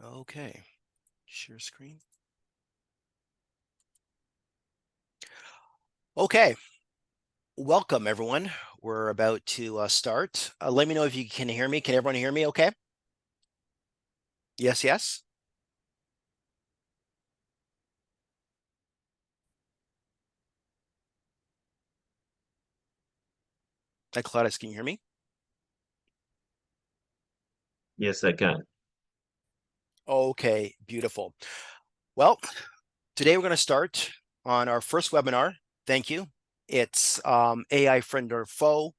Okay, share screen. Okay, welcome everyone. We're about to start. Let me know if you can hear me. Can everyone hear me okay? Yes, yes. Hi, Claudius, can you hear me? Yes, I can. Okay, beautiful. Well, today we're going to start on our first webinar. Thank you. It's AI Friend or Foe,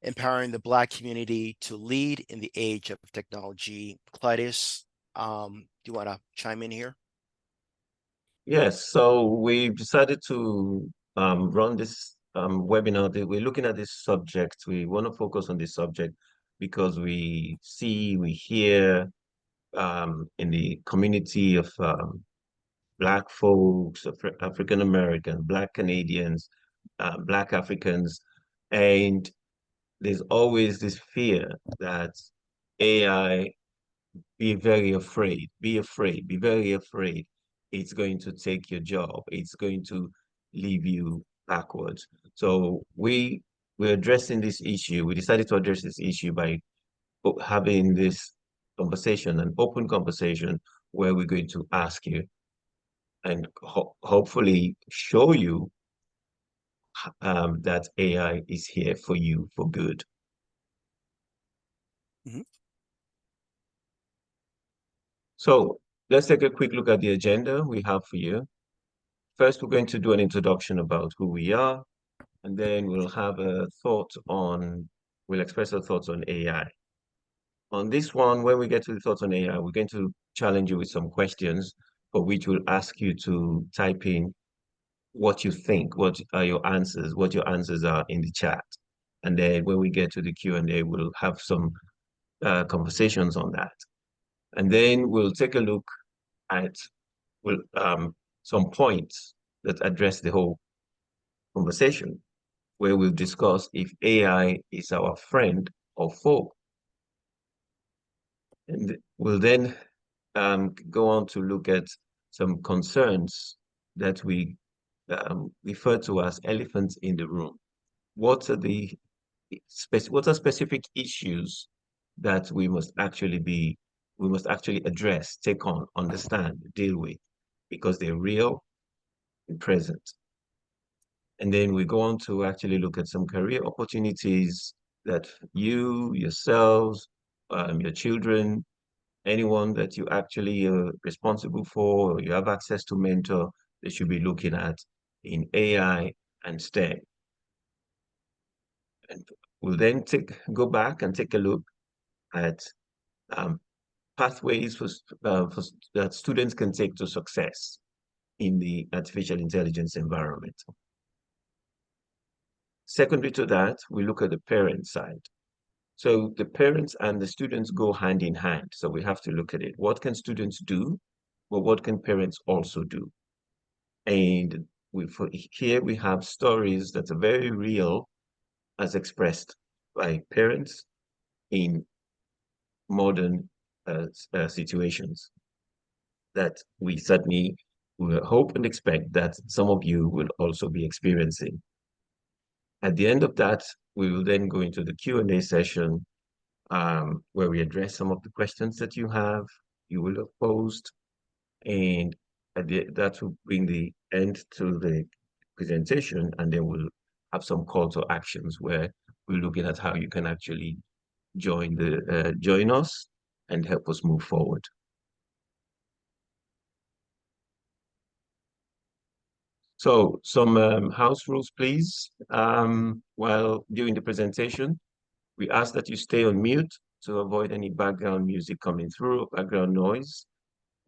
Empowering the Black Community to Lead in the Age of Technology. Claudius, do you want to chime in here? Yes, so we've decided to run this webinar. We're looking at this subject. We want to focus on this subject because we see, we hear in the community of Black folks, African American, Black Canadians, Black Africans, and there's always this fear that AI, be afraid, be very afraid. It's going to take your job. It's going to leave you backwards. So we're addressing this issue. We decided to address this issue by having this conversation, an open conversation, where we're going to ask you and hopefully show you that AI is here for you for good. Mhm. So let's take a quick look at the agenda we have for you. First, we're going to do an introduction about who we are, and then we'll express our thoughts on AI. On this one, when we get to the thoughts on AI, we're going to challenge you with some questions for which we'll ask you to type in what you think, what your answers are in the chat. And then when we get to the Q&A, we'll have some conversations on that. And then we'll take a look at well, some points that address the whole conversation, where we'll discuss if AI is our friend or foe. And we'll then go on to look at some concerns that we refer to as elephants in the room. What are what are specific issues that we must actually address, take on, understand, deal with, because they're real and present. And then we go on to actually look at some career opportunities that you, yourselves, your children, anyone that you actually are responsible for, or you have access to mentor, they should be looking at in AI and STEM. And we'll then go back and take a look at um, pathways that students can take to success in the artificial intelligence environment. Secondary to that, we look at the parent side. So the parents and the students go hand in hand. So we have to look at it. What can students do? But what can parents also do? And here we have stories that are very real as expressed by parents in modern situations that we certainly will hope and expect that some of you will also be experiencing. At the end of that, we will then go into the Q&A session where we address some of the questions that you will have posed, and that will bring the end to the presentation, and then we'll have some call to actions where we're looking at how you can actually join us and help us move forward. So some house rules, please. While during the presentation, we ask that you stay on mute to avoid any background music coming through, background noise.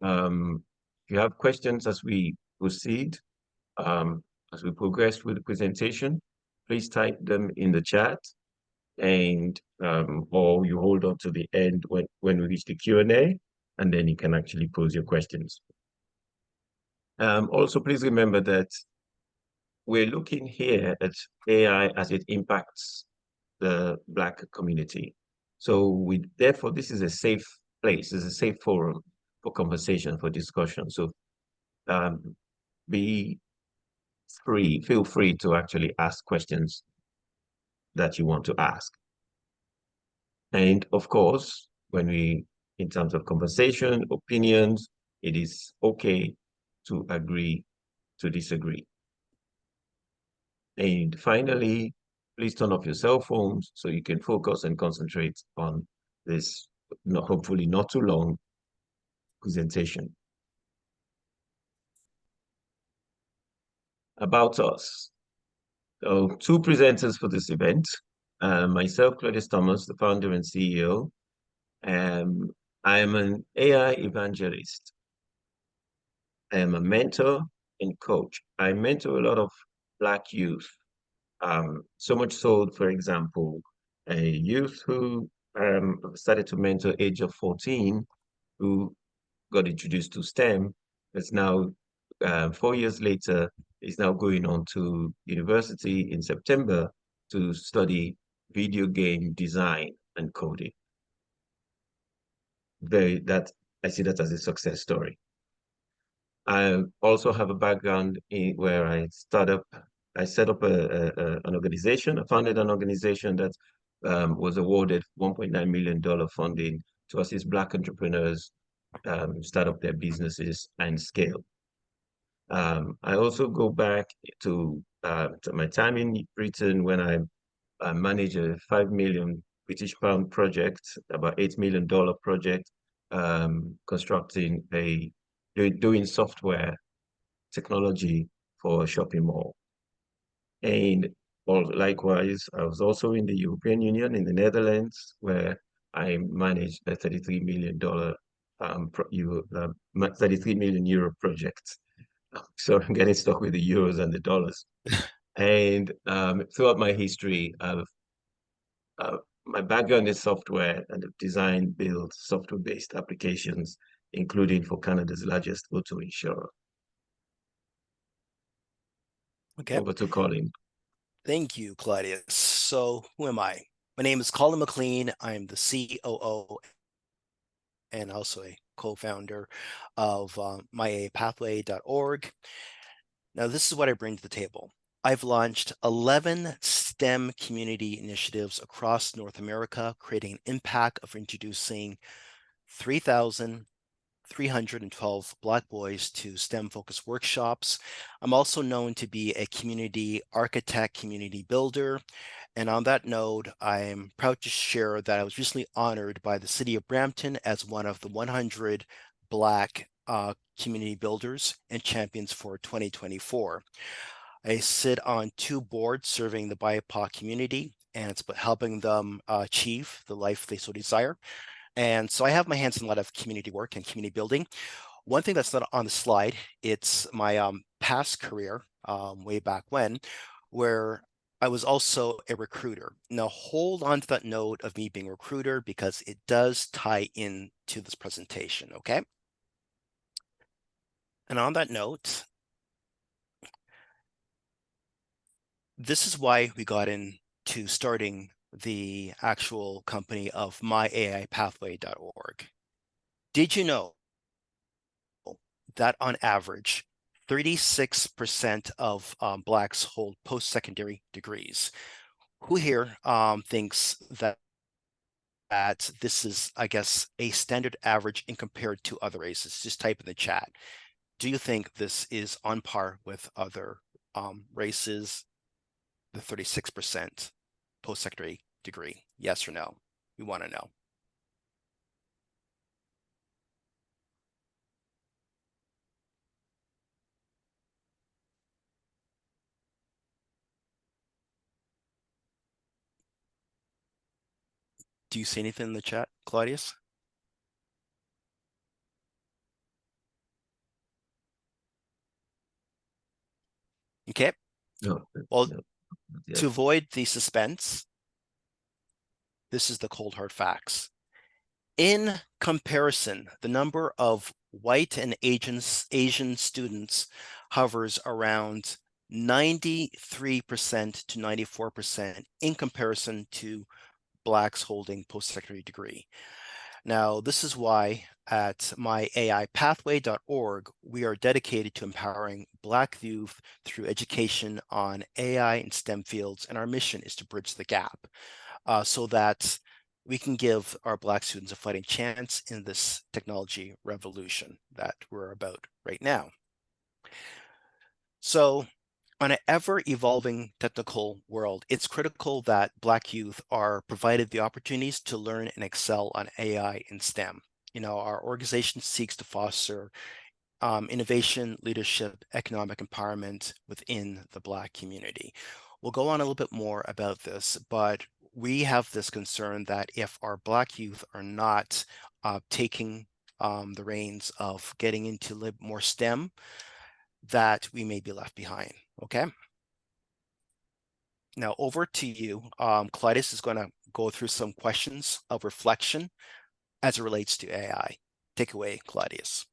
If you have questions as we proceed, as we progress with the presentation, please type them in the chat and or you hold on to the end when we reach the Q&A, and then you can actually pose your questions. Also, please remember that we're looking here at AI as it impacts the Black community. So therefore, this is a safe place, it's a safe forum for conversation, for discussion. So be free, feel free to actually ask questions that you want to ask. And of course, in terms of conversation, opinions, it is okay to agree to disagree. And finally, please turn off your cell phones so you can focus and concentrate on this, hopefully not too long presentation. About us. So, two presenters for this event. Myself, Claudius Thomas, the founder and CEO. I am an AI evangelist. I am a mentor and coach. I mentor a lot of Black youth. So much so, for example, a youth who started to mentor age of 14, who got introduced to STEM, is now 4 years later, is now going on to university in September to study video game design and coding. I see that as a success story. I also have a background where I set up an organization. I founded an organization that was awarded $1.9 million funding to assist Black entrepreneurs start up their businesses and scale. I also go back to my time in Britain when I managed a 5 million British pound project, about $8 million project, constructing doing software technology for a shopping mall. And likewise, I was also in the European Union, in the Netherlands, where I managed a $33 million 33 million euro project. So I'm getting stuck with the euros and the dollars. And throughout my history, my background is software and I've designed, built software-based applications, including for Canada's largest auto insurer. Okay. Over to Colin. Thank you, Claudius. So who am I? My name is Colin McLean. I'm the COO and also a co-founder of myapathway.org. Now, this is what I bring to the table. I've launched 11 STEM community initiatives across North America, creating an impact of introducing 3,312 Black boys to STEM-focused workshops. I'm also known to be a community architect, community builder. And on that note, I'm proud to share that I was recently honored by the city of Brampton as one of the 100 Black community builders and champions for 2024. I sit on 2 boards serving the BIPOC community, and it's about helping them achieve the life they so desire. And so I have my hands in a lot of community work and community building. One thing that's not on the slide, it's my past career way back when, where I was also a recruiter. Now hold on to that note of me being a recruiter because it does tie in to this presentation, okay? And on that note, this is why we got into starting the actual company of myaipathway.org. Did you know that on average, 36% of Blacks hold post-secondary degrees? Who here thinks that this is, I guess, a standard average in compared to other races? Just type in the chat. Do you think this is on par with other races, the 36% post-secondary degree? Yes or no? We want to know. Do you see anything in the chat, Claudius? Okay. No, Well, no, to avoid the suspense, this is the cold hard facts. In comparison, the number of white and Asian students hovers around 93% to 94% in comparison to Blacks holding post-secondary degree. Now, this is why at myaipathway.org, we are dedicated to empowering Black youth through education on AI and STEM fields, and our mission is to bridge the gap so that we can give our Black students a fighting chance in this technology revolution that we're about right now. So, on an ever-evolving technical world, it's critical that Black youth are provided the opportunities to learn and excel on AI and STEM. Our organization seeks to foster innovation, leadership, economic empowerment within the Black community. We'll go on a little bit more about this, but we have this concern that if our Black youth are not taking the reins of getting into a little more STEM, that we may be left behind, okay? Now over to you. Claudius is going to go through some questions of reflection as it relates to AI. Take away, Claudius.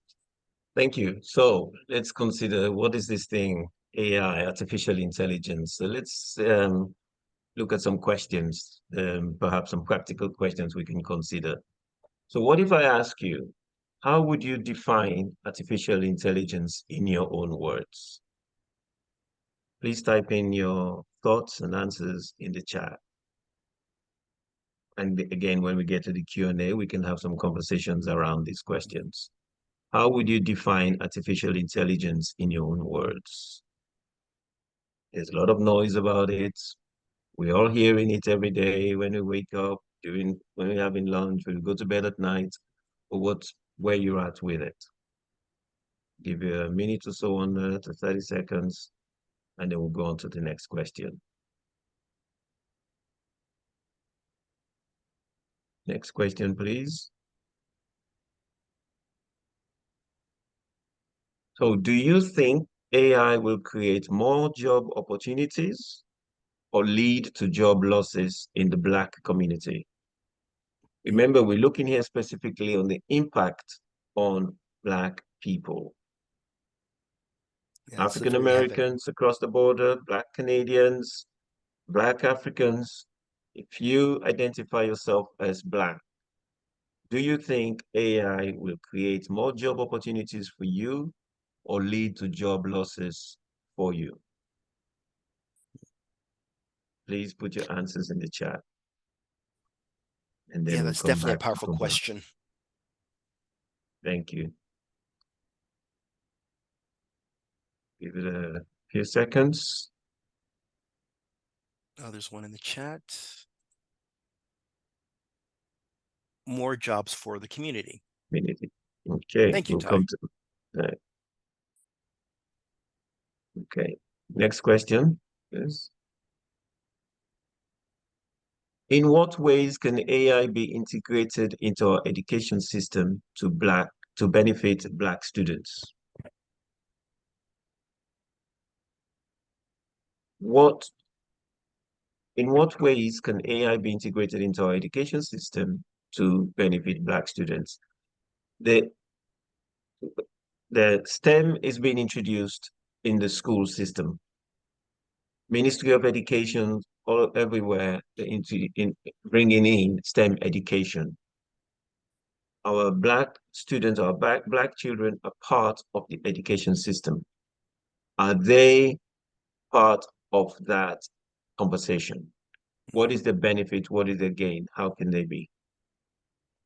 Thank you. So let's consider, what is this thing, AI, artificial intelligence? So let's look at some questions, perhaps some practical questions we can consider. So what if I ask you, how would you define artificial intelligence in your own words? Please type in your thoughts and answers in the chat. And again, when we get to the Q&A, we can have some conversations around these questions. How would you define artificial intelligence in your own words? There's a lot of noise about it. We're all hearing it every day when we wake up, when we're having lunch, when we go to bed at night, or where you're at with it. Give you a minute or so on to 30 seconds, and then we'll go on to the next question. Next question, please. So do you think AI will create more job opportunities or lead to job losses in the Black community? Remember, we're looking here specifically on the impact on Black people. Yeah, it's a African very heavy. Americans across the border, Black Canadians, Black Africans. If you identify yourself as Black, do you think AI will create more job opportunities for you or lead to job losses for you? Please put your answers in the chat. And then Yeah, we'll that's come definitely a back to powerful cover. question. Thank you. Give it a few seconds. Oh, there's one in the chat. More jobs for the community. Okay, Thank you, we'll Ty. come to that. Okay, next question is, in what ways can AI be integrated into our education system to benefit Black students? In what ways can AI be integrated into our education system to benefit Black students? The STEM is being introduced in the school system. Ministry of Education all everywhere bringing in STEM education. Our Black students, our Black children are part of the education system. Are they part of that conversation? What is the benefit? What is the gain? How can they be?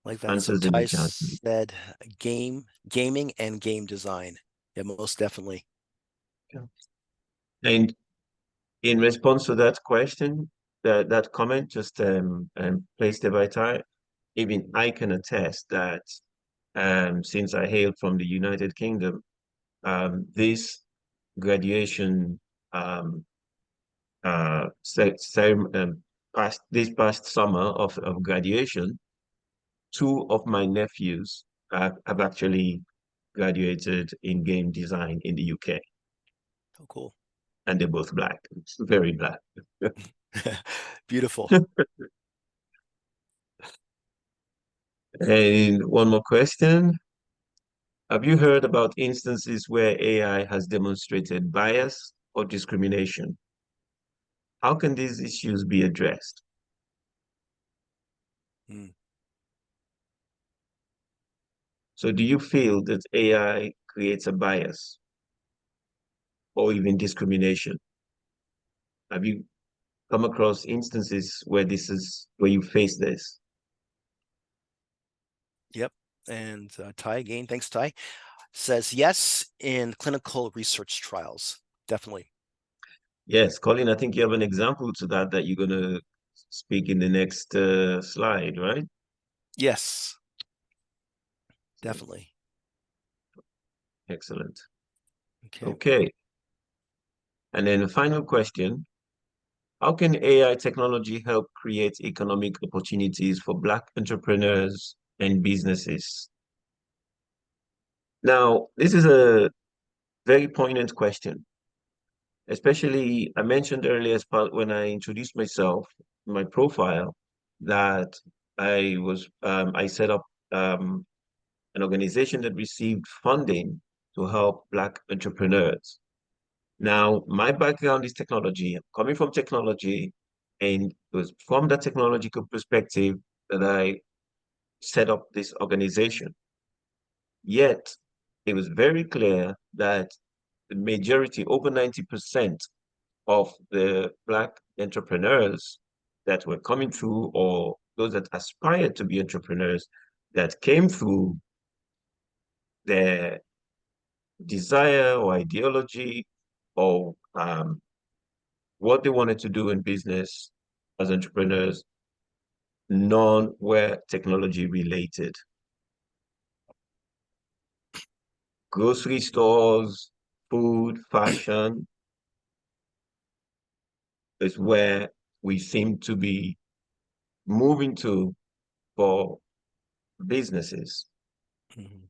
Like that. So Answers in the Ty chat, please. said gaming and game design. Yeah, most definitely. And in response to that question, that comment just placed there by Ty, even I can attest that since I hail from the United Kingdom, this graduation this past summer of graduation, two of my nephews have actually graduated in game design in the UK, Oh, cool. and they're both Black, very Black. Beautiful. And one more question. Have you heard about instances where AI has demonstrated bias or discrimination? How can these issues be addressed? Hmm. So do you feel that AI creates a bias or even discrimination? Have you come across instances where this is where you face this? Yep. And Ty again, thanks, Ty, says yes in clinical research trials. Definitely. Yes, Colin, I think you have an example to that that you're going to speak in the next slide, right? Yes, definitely. Excellent. Okay. Okay. And then the final question, how can AI technology help create economic opportunities for Black entrepreneurs and businesses? Now, this is a very poignant question, especially I mentioned earlier as part when I introduced myself, my profile, that I set up an organization that received funding to help Black entrepreneurs. Now, my background is technology. I'm coming from technology, and it was from that technological perspective that I set up this organization. Yet, it was very clear that the majority, over 90% of the Black entrepreneurs that were coming through, or those that aspired to be entrepreneurs, that came through their desire or ideology or what they wanted to do in business as entrepreneurs, none were technology related. Grocery stores, food, fashion is where we seem to be moving to for businesses. Mhm.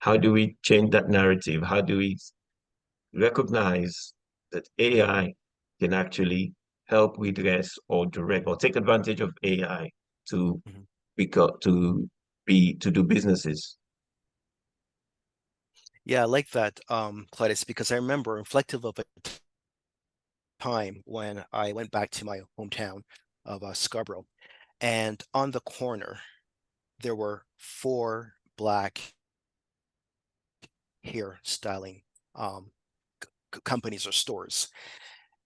How do we change that narrative? How do we recognize that AI can actually help redress or direct or take advantage of AI to Mhm. to do businesses? Yeah, I like that, Cledis, because I remember reflective of a time when I went back to my hometown of Scarborough, and on the corner there were four black hair styling um, companies or stores.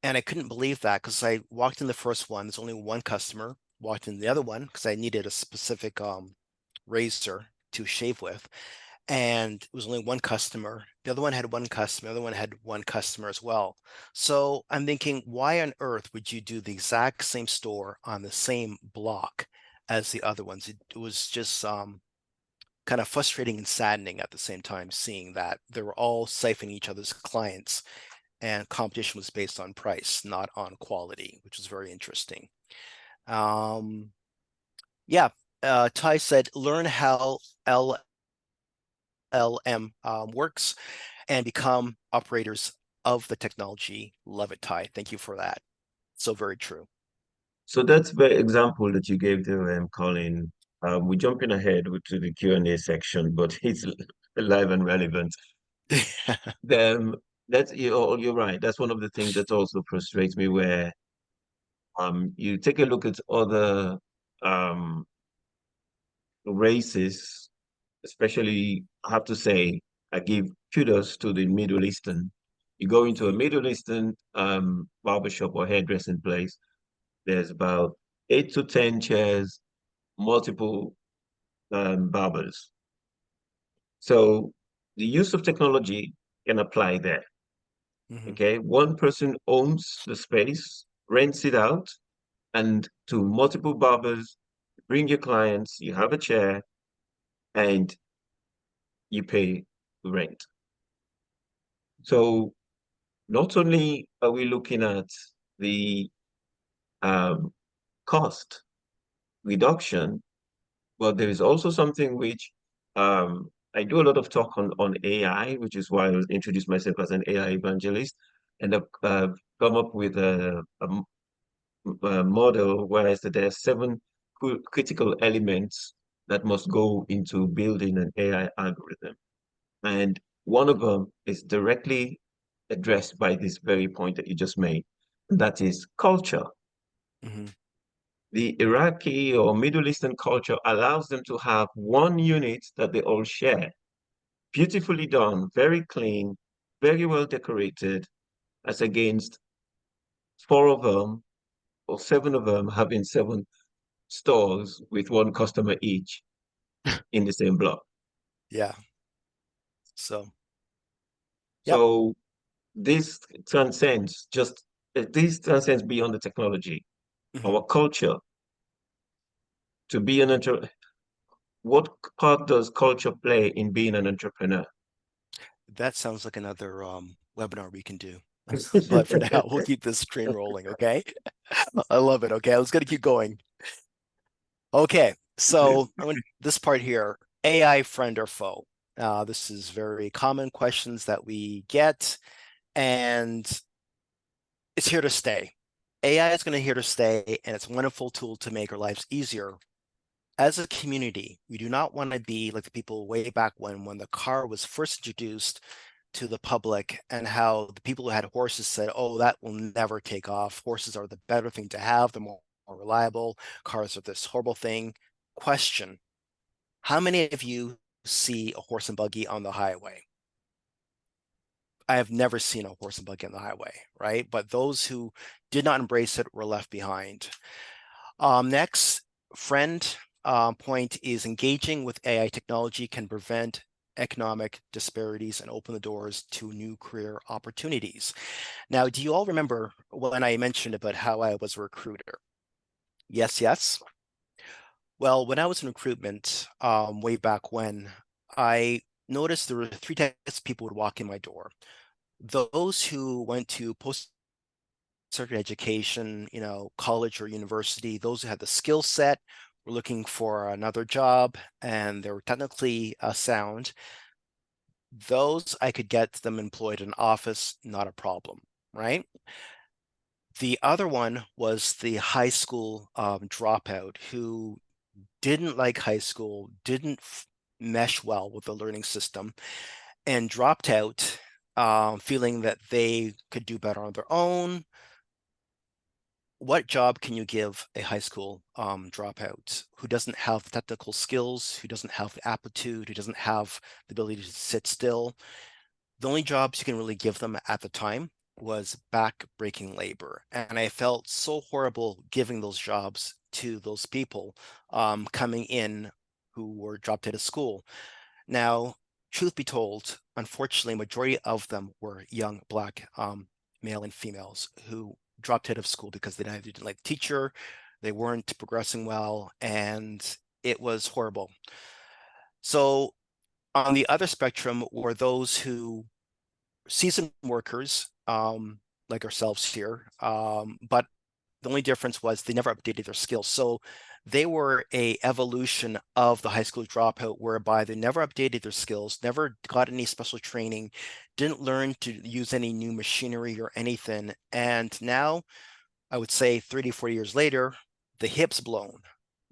And I couldn't believe that because I walked in the first one, there's only one customer, walked in the other one because I needed a specific razor to shave with. And it was only one customer. The other one had one customer, the other one had one customer as well. So I'm thinking, why on earth would you do the exact same store on the same block as the other ones? It was just kind of frustrating and saddening at the same time, seeing that they were all siphoning each other's clients and competition was based on price, not on quality, which was very interesting. Um, yeah, Ty said, learn how LLM works and become operators of the technology. Love it, Ty. Thank you for that. So very true. So that's the example that you gave there, Colin. We're jumping ahead to the Q&A section, but it's live and relevant. Then you're right. That's one of the things that also frustrates me, where you take a look at other um races, especially I have to say I give kudos to the Middle Eastern. You go into a Mhm, Middle Eastern barbershop or hairdressing place, there's about 8 to 10 chairs, multiple barbers. So the use of technology can apply there. mhm. Okay, one person owns the space, rents it out, and to multiple barbers, bring your clients, you have a chair, and you pay rent. So not only are we looking at the um, cost reduction, but there is also something which I do a lot of talk on AI, which is why I was introduced myself as an AI evangelist, and I've come up with a model where there are seven critical elements that must go into building an AI algorithm. And one of them is directly addressed by this very point that you just made, and that is culture. Mhm. The Iraqi or Middle Eastern culture allows them to have one unit that they all share. Beautifully done, very clean, very well decorated, as against four of them or seven of them having seven stores with one customer each in the same block. Yeah. So, yep. So this transcends just this transcends beyond the technology. Mhm. Our culture to be an entrepreneur. What part does culture play in being an entrepreneur? That sounds like another webinar we can do. But for now, we'll keep this train rolling, okay? I love it. Okay, let's gotta keep going. Okay, so this part here, AI friend or foe. This is very common questions that we get, and it's here to stay. AI is going to here to stay, and it's a wonderful tool to make our lives easier. As a community, we do not want to be like the people way back when the car was first introduced to the public and how the people who had horses said, oh, that will never take off. Horses are the better thing to have. They're more reliable. Cars are this horrible thing. Question, how many of you see a horse and buggy on the highway? I have never seen a horse and buggy on the highway, right? But those who did not embrace it were left behind. Next, friend point is engaging with AI technology can prevent economic disparities and open the doors to new career opportunities. Now, do you all remember when I mentioned about how I was a recruiter? Yes, yes. Well, when I was in recruitment, way back when, I noticed there were three types of people who would walk in my door. Those who went to post-secondary education, college or university, those who had the skill set, were looking for another job, and they were technically sound. Those I could get them employed in office, not a problem, right? The other one was the high school dropout who didn't like high school, didn't mesh well with the learning system, and dropped out, feeling that they could do better on their own. What job can you give a high school dropout who doesn't have the technical skills, who doesn't have the aptitude, who doesn't have the ability to sit still? The only jobs you can really give them at the time was back-breaking labor. And I felt so horrible giving those jobs to those people coming in who were dropped out of school. Now, truth be told, unfortunately, majority of them were young Black male and females who dropped out of school because they didn't like the teacher, they weren't progressing well, and it was horrible. So on the other spectrum were those who seasoned workers, like ourselves here, but the only difference was they never updated their skills. So they were a evolution of the high school dropout, whereby they never updated their skills, never got any special training, didn't learn to use any new machinery or anything. And now I would say 30, 40 years later, the hips blown,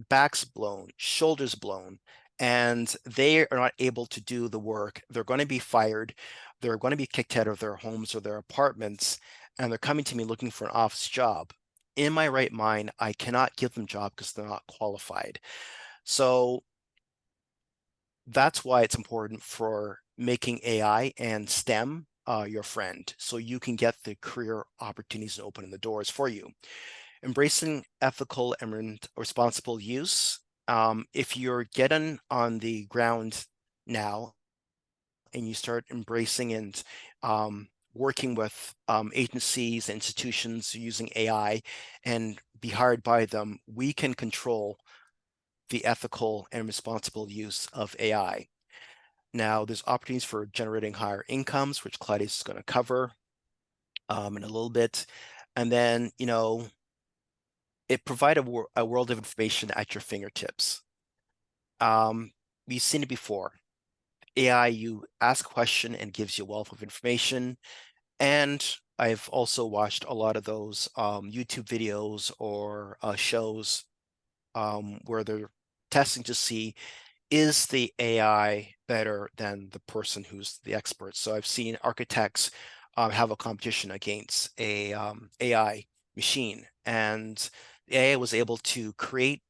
backs blown, shoulders blown, and they are not able to do the work. They're going to be fired. They're going to be kicked out of their homes or their apartments, and they're coming to me looking for an office job. In my right mind, I cannot give them a job because they're not qualified. So that's why it's important for making AI and STEM your friend, so you can get the career opportunities and opening the doors for you. Embracing ethical and responsible use. If you're getting on the ground now and you start embracing and working with agencies, institutions using AI and be hired by them, we can control the ethical and responsible use of AI. Now, there's opportunities for generating higher incomes, which Claudius is going to cover in a little bit. And then, it provides a world of information at your fingertips. We've seen it before. AI, you ask a question and gives you a wealth of information. And I've also watched a lot of those YouTube videos or shows where they're testing to see, is the AI better than the person who's the expert? So I've seen architects have a competition against a AI machine, and AI was able to create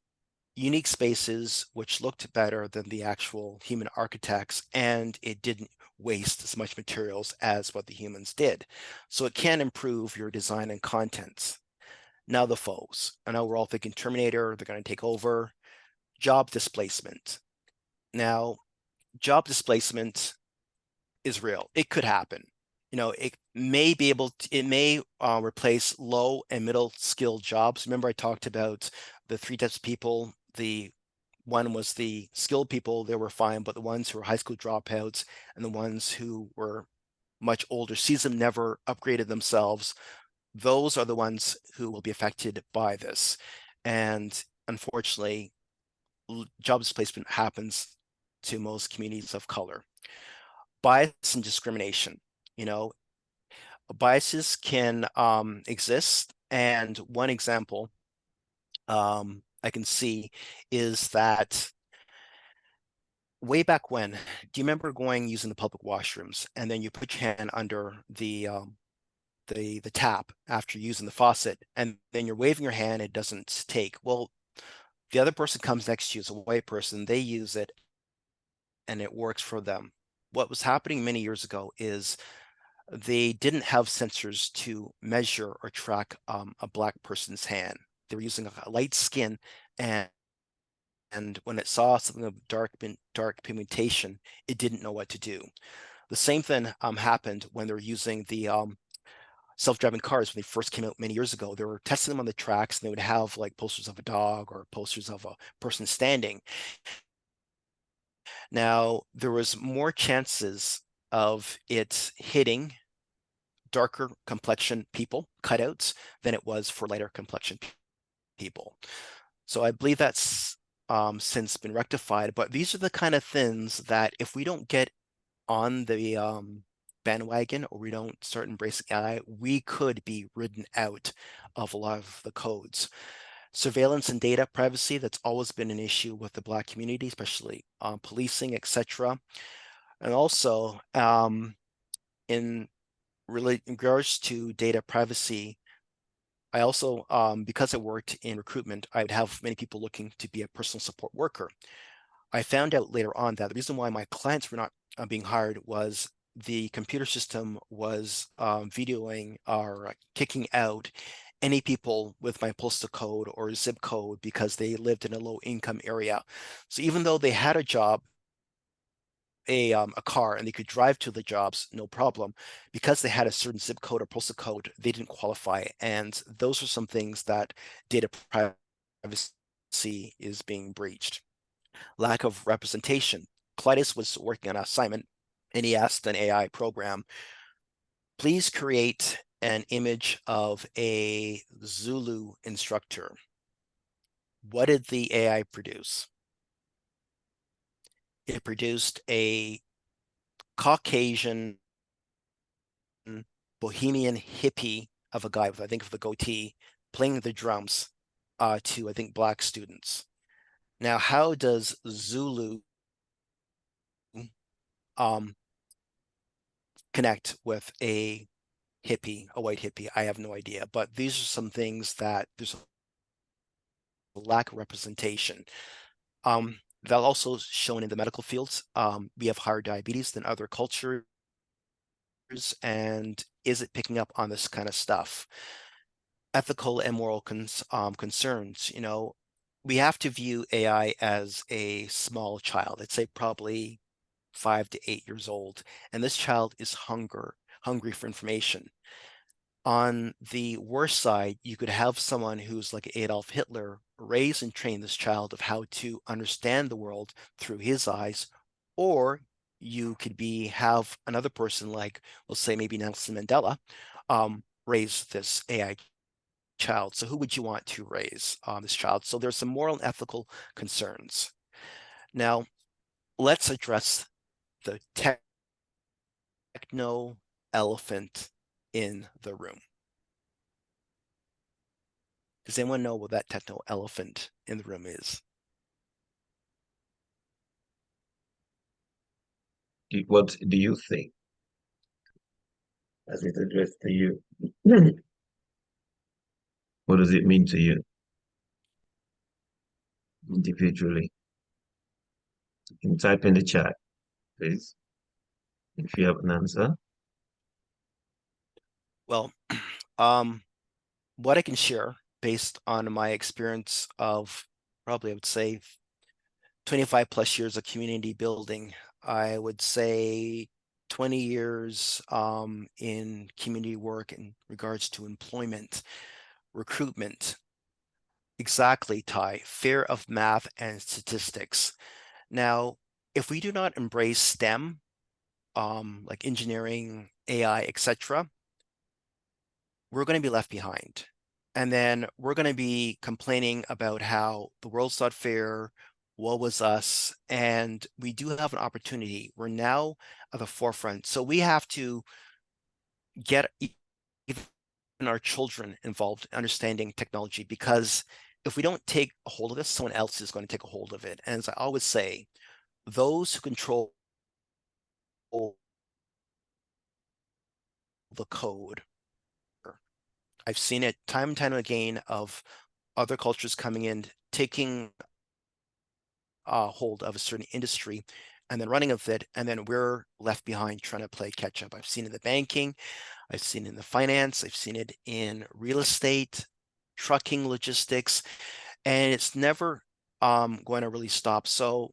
unique spaces which looked better than the actual human architects, and it didn't waste as much materials as what the humans did. So it can improve your design and content. Now the foes. I know we're all thinking Terminator, they're going to take over. Job displacement. Now, job displacement is real. It could happen. It may be able to, it may replace low and middle skilled jobs. Remember, I talked about the three types of people. The one was the skilled people, they were fine, but the ones who were high school dropouts and the ones who were much older, seasoned, never upgraded themselves, those are the ones who will be affected by this. And unfortunately, job displacement happens to most communities of color. Bias and discrimination. You know, biases can exist. And one example I can see is that way back when, do you remember going using the public washrooms and then you put your hand under the tap after using the faucet, and then you're waving your hand, it doesn't take. Well, the other person comes next to you as a white person, they use it and it works for them. What was happening many years ago is they didn't have sensors to measure or track a black person's hand. They were using a light skin, and when it saw something of dark pigmentation, it didn't know what to do. The same thing happened when they were using the self-driving cars when they first came out many years ago. They were testing them on the tracks, and they would have like posters of a dog or posters of a person standing. Now, there was more chances of it hitting darker complexion people, cutouts, than it was for lighter complexion people. So I believe that's since been rectified, but these are the kind of things that if we don't get on the bandwagon or we don't start embracing AI, we could be ridden out of a lot of the codes. Surveillance and data privacy, that's always been an issue with the Black community, especially policing, etc. And also in regards to data privacy, I also, because I worked in recruitment, I would have many people looking to be a personal support worker. I found out later on that the reason why my clients were not being hired was the computer system was videoing or kicking out any people with my postal code or zip code because they lived in a low income area. So even though they had a job, a car, and they could drive to the jobs no problem, because they had a certain zip code or postal code, they didn't qualify. And those are some things that data privacy is being breached. Lack of representation. Clytus was working on an assignment and he asked an AI program, please create an image of a Zulu instructor. What did the AI produce? It produced a Caucasian bohemian hippie of a guy with, I think, of the goatee playing the drums to, I think, black students. Now, how does Zulu connect with a hippie, a white hippie? I have no idea, but these are some things that there's a lack of representation. That also shown in the medical fields. We have higher diabetes than other cultures, and is it picking up on this kind of stuff? Ethical and moral concerns. We have to view AI as a small child. I'd say probably 5 to 8 years old, and this child is hungry for information. On the worst side, you could have someone who's like Adolf Hitler, raise and train this child of how to understand the world through his eyes, or you could have another person like, let's say maybe Nelson Mandela, raise this AI child. So who would you want to raise this child? So there's some moral and ethical concerns. Now, let's address the techno elephant in the room. Does anyone know what that techno elephant in the room is? What do you think as it addressed to you? What does it mean to you? individually. You can type in the chat, please, if you have an answer. Well, um, what I can share based on my experience of probably I would say 25 plus years of community building, I would say 20 years in community work in regards to employment, recruitment. Exactly, Ty. Fear of math and statistics. Now, if we do not embrace STEM, like engineering, AI, etc., we're going to be left behind. And then we're going to be complaining about how the world's not fair, woe was us, and we do have an opportunity. We're now at the forefront. So we have to get even our children involved in understanding technology, because if we don't take a hold of this, someone else is going to take a hold of it. And as I always say, those who control the code, I've seen it time and time again of other cultures coming in, taking hold of a certain industry and then running with it, and then we're left behind trying to play catch up. I've seen it in the banking, I've seen it in the finance, I've seen it in real estate, trucking, logistics, and it's never going to really stop. So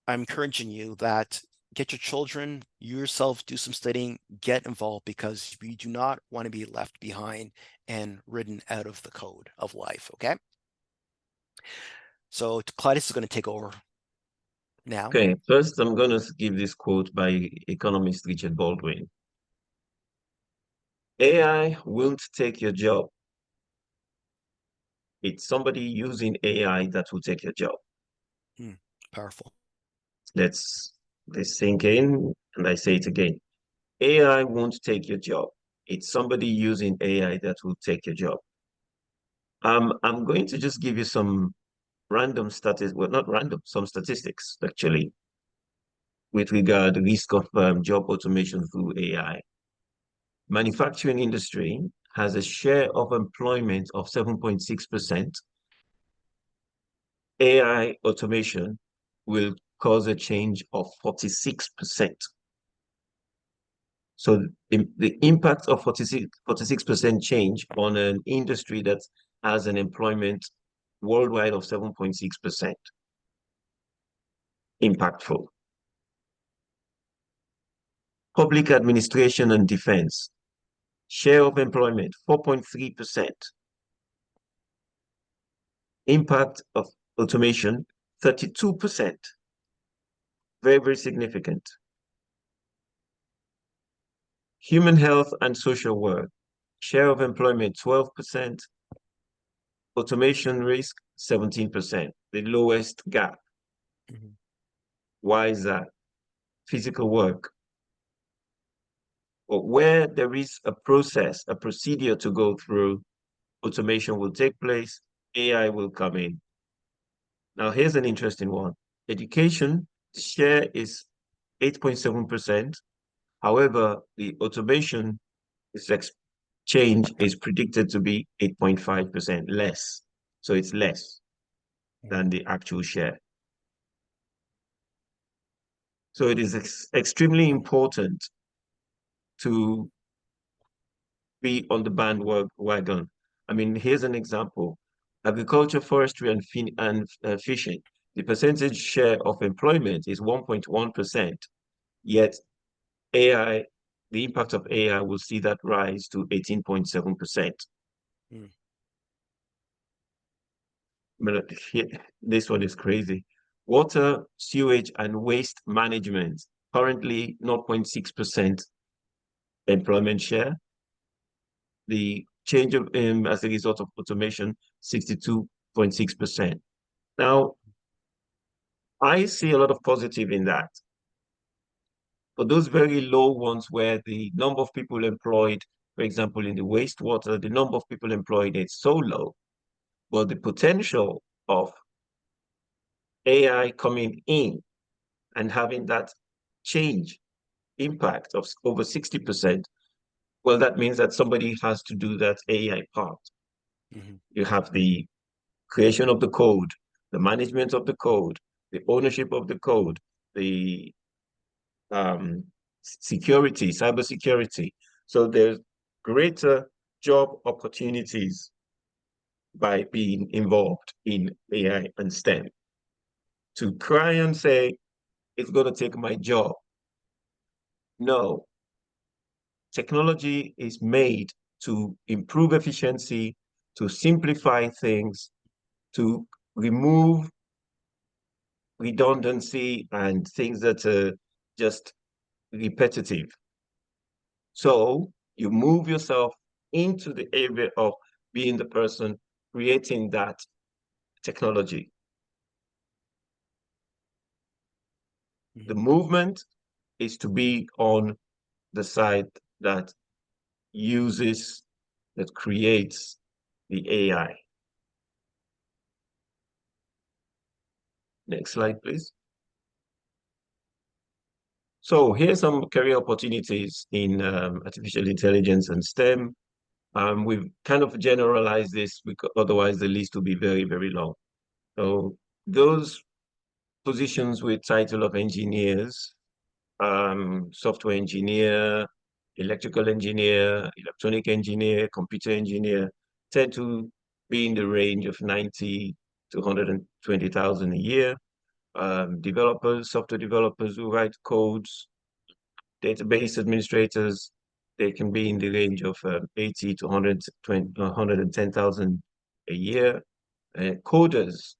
I'm encouraging you that get your children, you yourself do some studying, get involved, because we do not want to be left behind and ridden out of the code of life. Okay. So Claudius is going to take over now. Okay, first I'm going to give this quote by economist Richard Baldwin. AI won't take your job. It's somebody using AI that will take your job. Powerful. Let's sink in, and I say it again. AI won't take your job. It's somebody using AI that will take your job. I'm going to just give you some random statistics, well, not random, some statistics actually, with regard to risk of job automation through AI. Manufacturing industry has a share of employment of 7.6%. AI automation will cause a change of 46%. So the impact of 46% change on an industry that has an employment worldwide of 7.6%. Impactful. Public administration and defense. Share of employment, 4.3%. Impact of automation, 32%. Very, very significant. Human health and social work. Share of employment, 12%. Automation risk, 17%. The lowest gap. Mhm. Why is that? Physical work. But where there is a process, a procedure to go through, automation will take place, AI will come in. Now, here's an interesting one. Education share is 8.7%. However, the automation change is predicted to be 8.5% less. So it's less than the actual share. So it is extremely important to be on the bandwagon. I mean, here's an example. Agriculture, forestry, and fishing. The percentage share of employment is 1.1%, yet AI, the impact of AI will see that rise to 18.7%. Mm. This one is crazy. Water, sewage, and waste management, currently 0.6% employment share. The change of as a result of automation, 62.6%. Now, I see a lot of positive in that. For those very low ones where the number of people employed, for example, in the wastewater, the number of people employed is so low, but the potential of AI coming in and having that change impact of over 60%, well, that means that somebody has to do that AI part. Mhm. You have the creation of the code, the management of the code, the ownership of the code, the security, cybersecurity. So there's greater job opportunities by being involved in AI and STEM. To cry and say, it's going to take my job. No, technology is made to improve efficiency, to simplify things, to remove redundancy and things that are just repetitive. So you move yourself into the area of being the person creating that technology. The movement is to be on the side that uses, that creates the AI. Next slide, please. So here's some career opportunities in artificial intelligence and STEM. We've kind of generalized this because otherwise the list will be very, very long. So those positions with title of engineers, software engineer, electrical engineer, electronic engineer, computer engineer, tend to be in the range of 90 to 120,000 a year. Developers, software developers who write codes, database administrators, they can be in the range of 80 to 110,000 a year. Coders,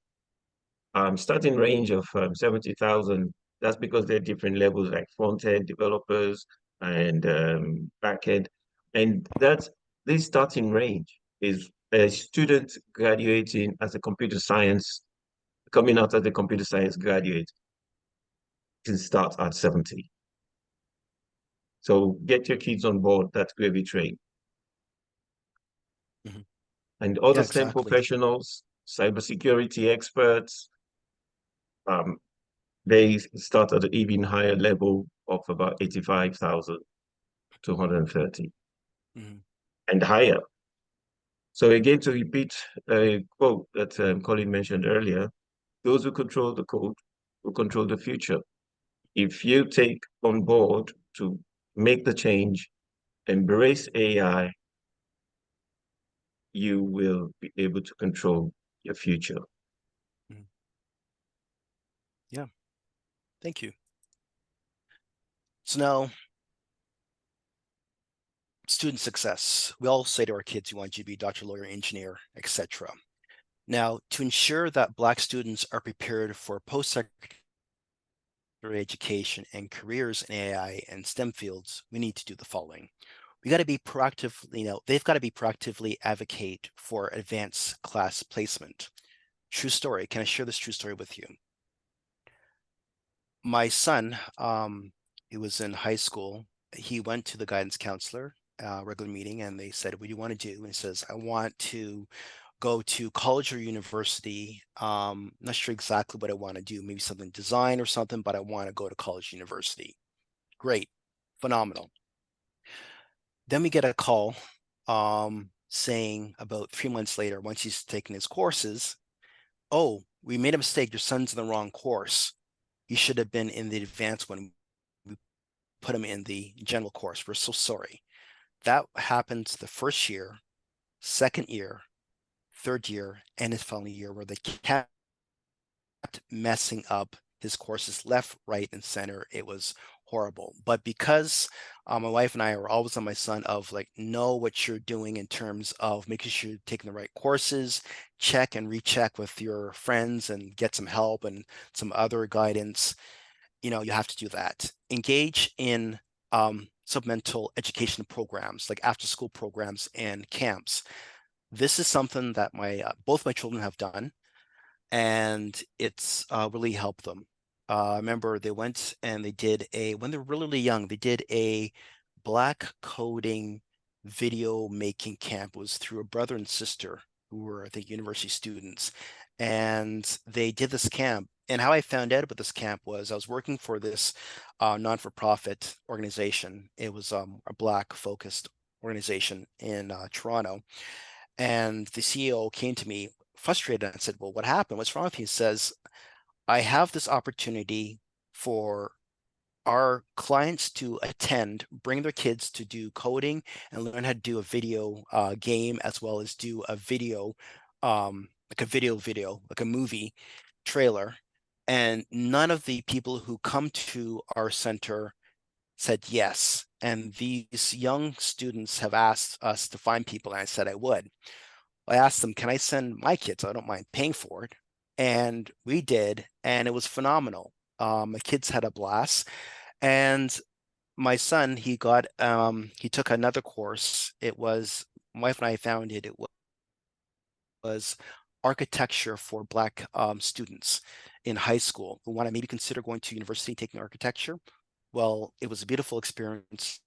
starting range of 70,000. That's because there are different levels like front-end developers and back-end. And that's this starting range is a student graduating as a computer science, coming out as a computer science graduate can start at 70. So get your kids on board that gravy train. Mhm. And other Yeah, STEM exactly. professionals, cybersecurity experts, um, they start at an even higher level of about 85,000 to 130 Mhm. and higher. So again, to repeat a quote that Colin mentioned earlier, those who control the code will control the future. If you take on board to make the change, embrace AI, you will be able to control your future. Mhm. Yeah, thank you. So now, student success. We all say to our kids, we want you to be doctor, lawyer, engineer, etc. Now, to ensure that Black students are prepared for post-secondary education and careers in AI and STEM fields, we need to do the following. We got to be proactively, they've got to be proactively advocate for advanced class placement. True story. Can I share this true story with you? My son, he was in high school. He went to the guidance counselor, regular meeting, and they said, "What do you want to do?" And he says, "I want to go to college or university. Not sure exactly what I want to do. Maybe something design or something, but I want to go to college, university." Great, phenomenal. Then we get a call, saying about 3 months later, once he's taken his courses, "Oh, we made a mistake. Your son's in the wrong course. You should have been in the advanced one. We put him in the general course. We're so sorry." That happened the first year, second year, third year, and his final year, where they kept messing up his courses left, right, and center. It was horrible. But because my wife and I are always on my son of like, know what you're doing in terms of making sure you're taking the right courses, check and recheck with your friends and get some help and some other guidance. You have to do that. Engage in supplemental education programs like after school programs and camps. This is something that my both my children have done, and it's really helped them. I remember they went and they did when they were really, really young, they did a black coding video making camp. It was through a brother and sister who were, I think, university students. And they did this camp. And how I found out about this camp was I was working for this non-for-profit organization. It was a black focused organization in Toronto. And the CEO came to me frustrated. I said, well, what happened? What's wrong with you? He says, I have this opportunity for our clients to attend, bring their kids to do coding and learn how to do a video game, as well as do a video, like a video, like a movie trailer. And none of the people who come to our center said yes. And these young students have asked us to find people, and I said I would. I asked them, can I send my kids? I don't mind paying for it. And we did, and it was phenomenal. My kids had a blast. And my son, he took another course. It was, my wife and I found it, was architecture for Black students in high school who want to maybe consider going to university taking architecture. Well, it was a beautiful experience.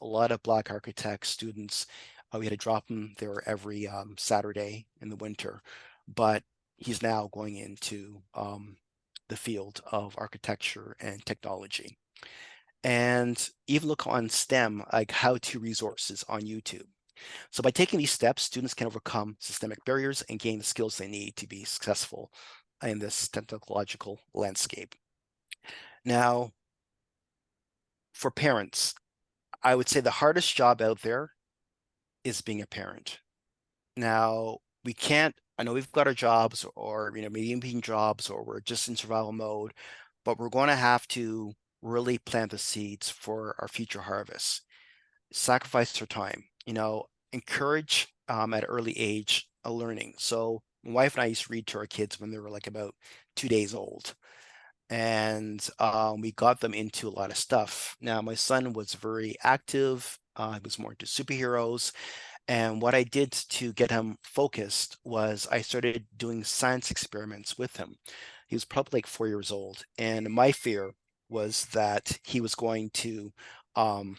A lot of Black architect students. We had to drop him there every Saturday in the winter, but he's now going into the field of architecture and technology. And even look on STEM, like how-to resources on YouTube. So by taking these steps, students can overcome systemic barriers and gain the skills they need to be successful in this technological landscape. Now, for parents, I would say the hardest job out there is being a parent. Now, we can't, I know we've got our jobs or, medium paying jobs, or we're just in survival mode, but we're going to have to really plant the seeds for our future harvests. Sacrifice our time, encourage at an early age a learning. So my wife and I used to read to our kids when they were like about 2 days old. And we got them into a lot of stuff. Now, my son was very active. He was more into superheroes. And what I did to get him focused was I started doing science experiments with him. He was probably like 4 years old. And my fear was that he was going to um,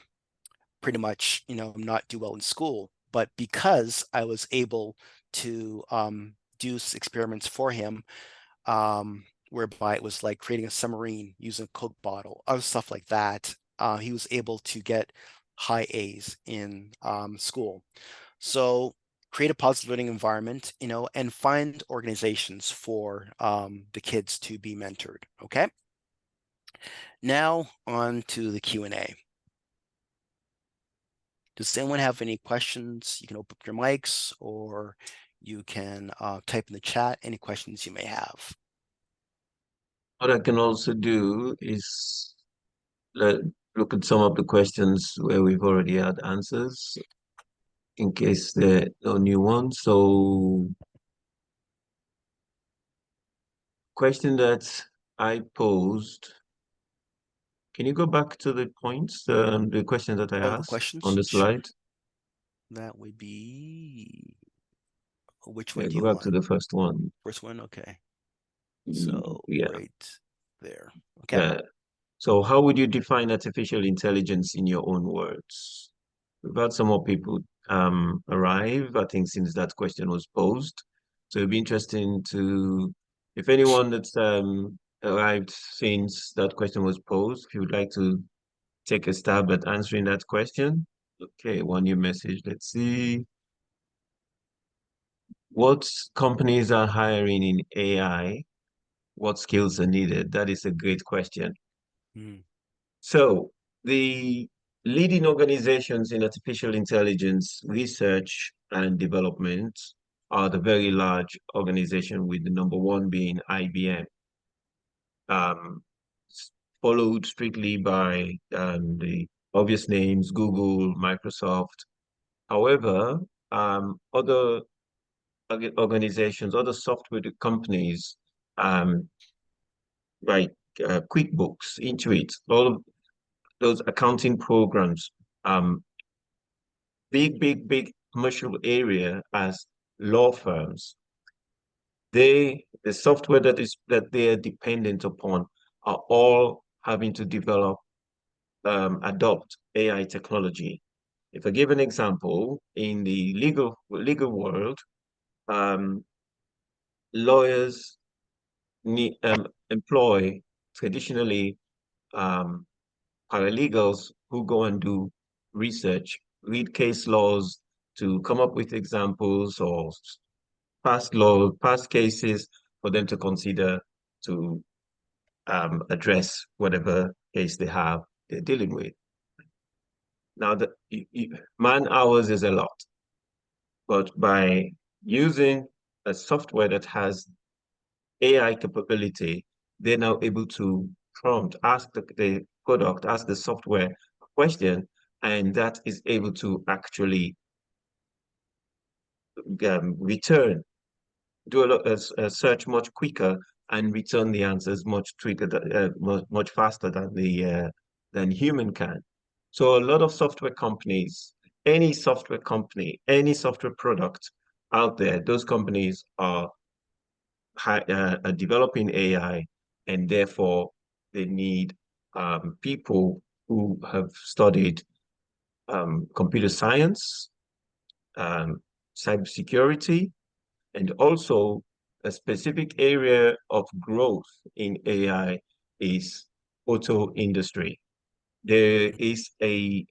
pretty much, not do well in school. But because I was able to do experiments for him, whereby it was like creating a submarine using a Coke bottle, other stuff like that, he was able to get high A's in school. So create a positive learning environment, and find organizations for the kids to be mentored. Okay. Now on to the Q&A. Does anyone have any questions? You can open up your mics, or you can type in the chat any questions you may have. What I can also do is let, look at some of the questions where we've already had answers in case there are no new ones. So, question that I posed. Can you go back to the points, the question that I Oh, the asked on questions? the Sure. slide? That would be, which one Yeah, do go you back to want? the first one. First one? Okay. So Yeah, right there. Okay. yeah. So, how would you define artificial intelligence in your own words? We've had some more people arrive, I think, since that question was posed. So it'd be interesting to, if anyone that's arrived since that question was posed, if you would like to take a stab at answering that question. Okay, one new message. Let's see. What companies are hiring in AI? What skills are needed? That is a great question. Hmm. So the leading organizations in artificial intelligence research and development are the very large organization, with the number one being IBM, followed strictly by the obvious names, Google, Microsoft. However, other organizations, other software companies, um, like QuickBooks, Intuit, all of those accounting programs, big commercial area as law firms. The software that they are dependent upon are all having to develop, adopt AI technology. If I give an example, in the legal world, um, lawyers employ traditionally um, paralegals who go and do research, read case laws to come up with examples or past law, past cases for them to consider to address whatever case they're dealing with. Now, man hours is a lot, but by using a software that has AI capability, they're now able to prompt, ask the product, ask the software a question, and that is able to actually return, do a search much quicker and return the answers much quicker, much faster than the than human can. So a lot of software companies, any software company, any software product out there, those companies are developing AI, and therefore they need people who have studied computer science, um, cybersecurity, and also a specific area of growth in AI is auto industry. There is a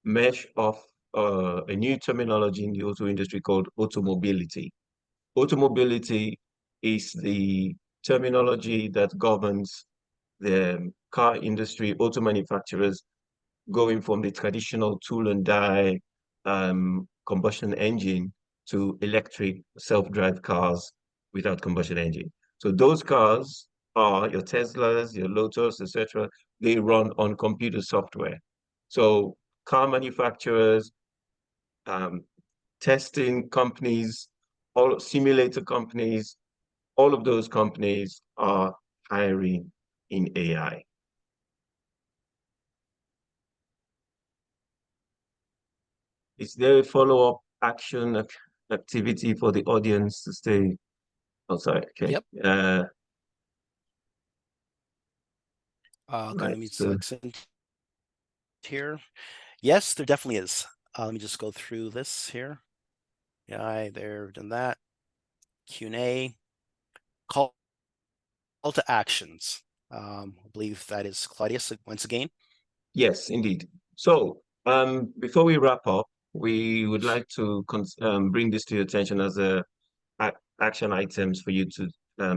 mesh of a new terminology in the auto industry called automobility. Automobility is the terminology that governs the car industry, auto manufacturers going from the traditional tool and die combustion engine to electric self-drive cars without combustion engine. So those cars are your Teslas, your Lotus, etc. They run on computer software. So car manufacturers, um, testing companies, all simulator companies, all of those companies are hiring in AI. Is there a follow-up action activity for the audience to stay? Oh, sorry. Okay. Yep. Okay, Right. let me So select here. Yes, there definitely is. Let me just go through this here. Yeah, there, done that. Q&A. Call to actions. I believe that is Claudius once again. yes, indeed. So before we wrap up, we would like to bring this to your attention as action items for you to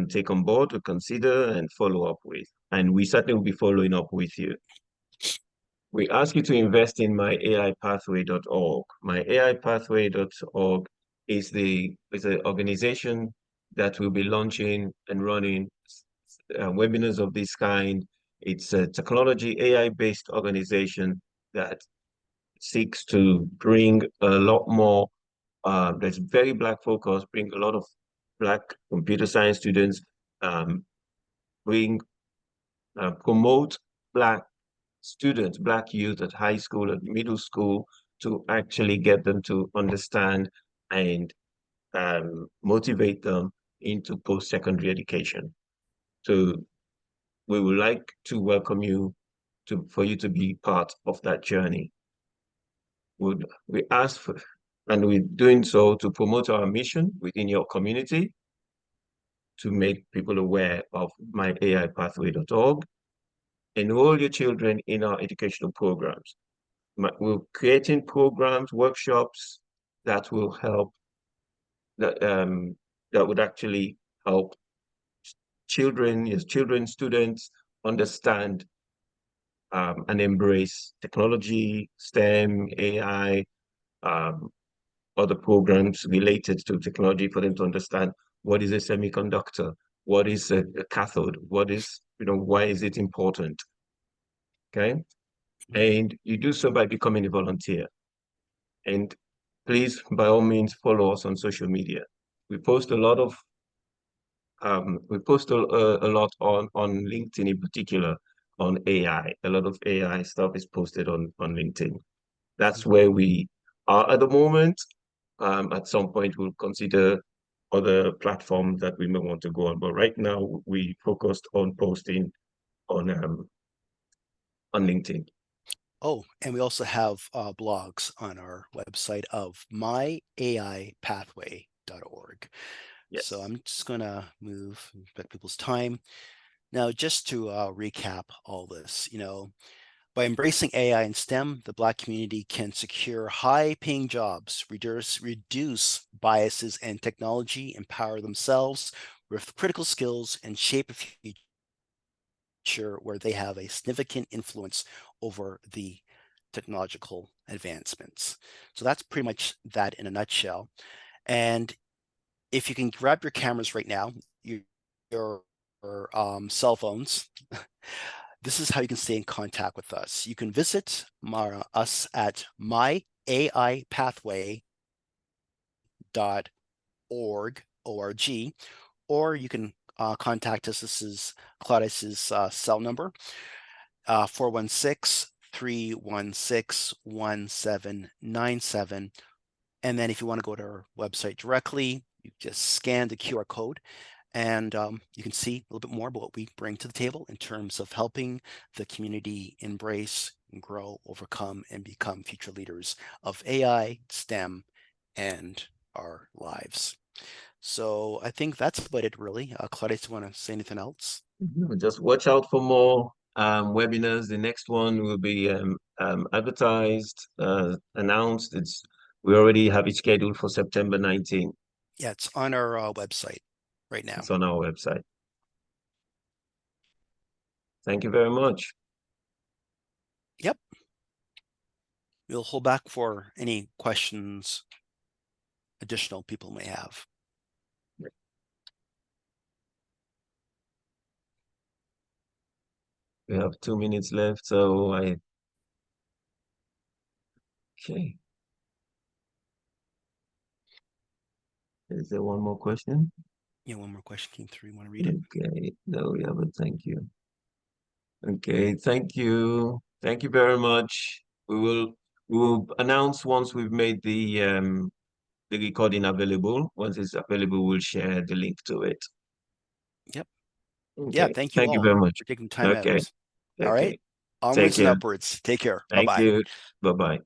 take on board, to consider and follow up with. And we certainly will be following up with you. We ask you to invest in myaipathway.org. Myaipathway.org is an organization that will be launching and running webinars of this kind. It's a technology AI-based organization that seeks to bring a lot more, that's very Black focused, bring a lot of Black computer science students, um, bring, promote Black students, Black youth at high school and middle school to actually get them to understand and motivate them into post-secondary education. So we would like to welcome you for you to be part of that journey. We ask for, and we're doing so to promote our mission within your community, to make people aware of myaipathway.org. Enroll your children in our educational programs. We're creating programs, workshops that will help, that would actually help children, yes, children, students understand and embrace technology, STEM, AI, um, other programs related to technology for them to understand what is a semiconductor, what is a cathode, what is, why is it important? Okay. And you do so by becoming a volunteer. And please, by all means, follow us on social media. We post a lot of a lot on LinkedIn in particular, on AI. A lot of AI stuff is posted on LinkedIn. That's where we are at the moment. At some point, we'll consider other platforms that we may want to go on. But right now, we focused on posting on LinkedIn. Oh, and we also have blogs on our website of myaipathway.org. So Yes. I'm just going to move back people's time. Now, just to recap all this, By embracing AI and STEM, the Black community can secure high-paying jobs, reduce biases in technology, empower themselves with critical skills, and shape a future where they have a significant influence over the technological advancements. So that's pretty much that in a nutshell. And if you can grab your cameras right now, your cell phones, this is how you can stay in contact with us. You can visit us at myaipathway.org, O-R-G, or you can contact us. This is Claudius's cell number, 416-316-1797. And then if you want to go to our website directly, you just scan the QR code and you can see a little bit more about what we bring to the table in terms of helping the community embrace, grow, overcome, and become future leaders of AI, STEM, and our lives. So I think that's about it, really. Claudius, do you want to say anything else? Just watch out for more webinars. The next one will be advertised, announced. We already have it scheduled for September 19th. Yeah, it's on our website right now. It's on our website. Thank you very much. Yep. We'll hold back for any questions additional people may have. We have 2 minutes left, so okay. Is there one more question? Yeah, one more question came through. You want to read it? Okay, no, we haven't. Thank you. Okay, thank you. Thank you very much. We will announce once we've made the recording available. Once it's available, we'll share the link to it. Yep. Yeah, Okay, thank you thank you all very much. for taking time Okay, out. All right. okay. Take Onwards and care. upwards. Take care. Thank Bye-bye. you. Bye-bye.